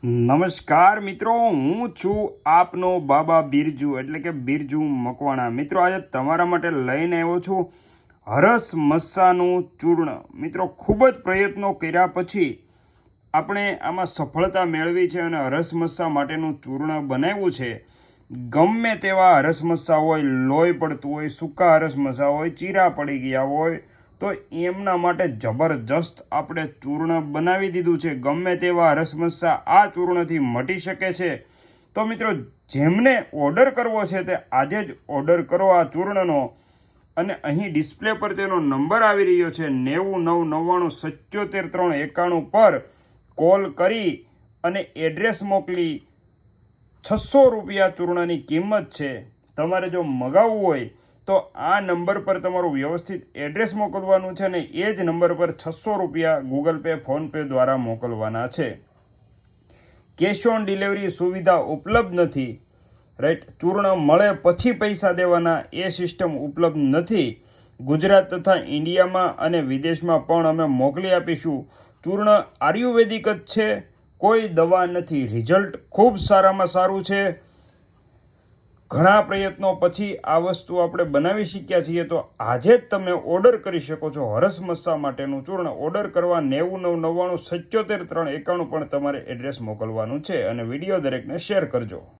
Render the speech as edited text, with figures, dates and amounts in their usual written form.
નમસ્કાર મિત્રો, હું છું આપનો બાબા બિરજુ એટલે કે બિરજુ મકવાણા. મિત્રો, આજે તમારા માટે લઈને આવ્યો છું હરસ મસ્સાનું ચૂર્ણ. મિત્રો, ખૂબ જ પ્રયત્નો કર્યા પછી આપણે આમાં સફળતા મેળવી છે અને હરસ મસ્સા માટેનું ચૂર્ણ બનાવ્યું છે. ગમે તેવા હરસ મસ્સા હોય, લોહી પડતું હોય, સૂકા હરસ મસ્સા હોય, ચીરા પડી ગયા હોય, તો એમના માટે જબરજસ્ત આપણે ચૂર્ણ બનાવી દીધું છે. ગમે તેવા હરસમસ્સા આ ચૂર્ણથી મટી શકે છે. તો મિત્રો, જેમને ઓર્ડર કરવો છે તે આજે જ ઓર્ડર કરો આ ચૂર્ણનો. અને અહીં ડિસ્પ્લે પર તેનો નંબર આવી રહ્યો છે 9999777391 પર કોલ કરી અને એડ્રેસ મોકલી 600 રૂપિયા ચૂર્ણની કિંમત છે. તમારે જો મગાવવું હોય તો આ નંબર પર તમારું વ્યવસ્થિત એડ્રેસ મોકલવાનું છે અને એ જ નંબર પર 600 રૂપિયા ગૂગલ પે ફોનપે દ્વારા મોકલવાના છે. કેશ ઓન ડિલિવરી સુવિધા ઉપલબ્ધ નથી. રાઈટ, ચૂર્ણ મળે પછી પૈસા દેવાના એ સિસ્ટમ ઉપલબ્ધ નથી. ગુજરાત તથા ઇન્ડિયામાં અને વિદેશમાં પણ અમે મોકલી આપીશું. ચૂર્ણ આયુર્વેદિક જ છે, કોઈ દવા નથી. રિઝલ્ટ ખૂબ સારામાં સારું છે. ઘણા પ્રયત્નો પછી આ વસ્તુ આપણે બનાવી શીખ્યા છીએ. તો આજે જ તમે ઓર્ડર કરી શકો છો હરસ મસ્સા માટેનું ચૂર્ણ. ઓર્ડર કરવા 9999777391 પણ તમારે એડ્રેસ મોકલવાનું છે અને વિડીયો દરેકને શેર કરજો.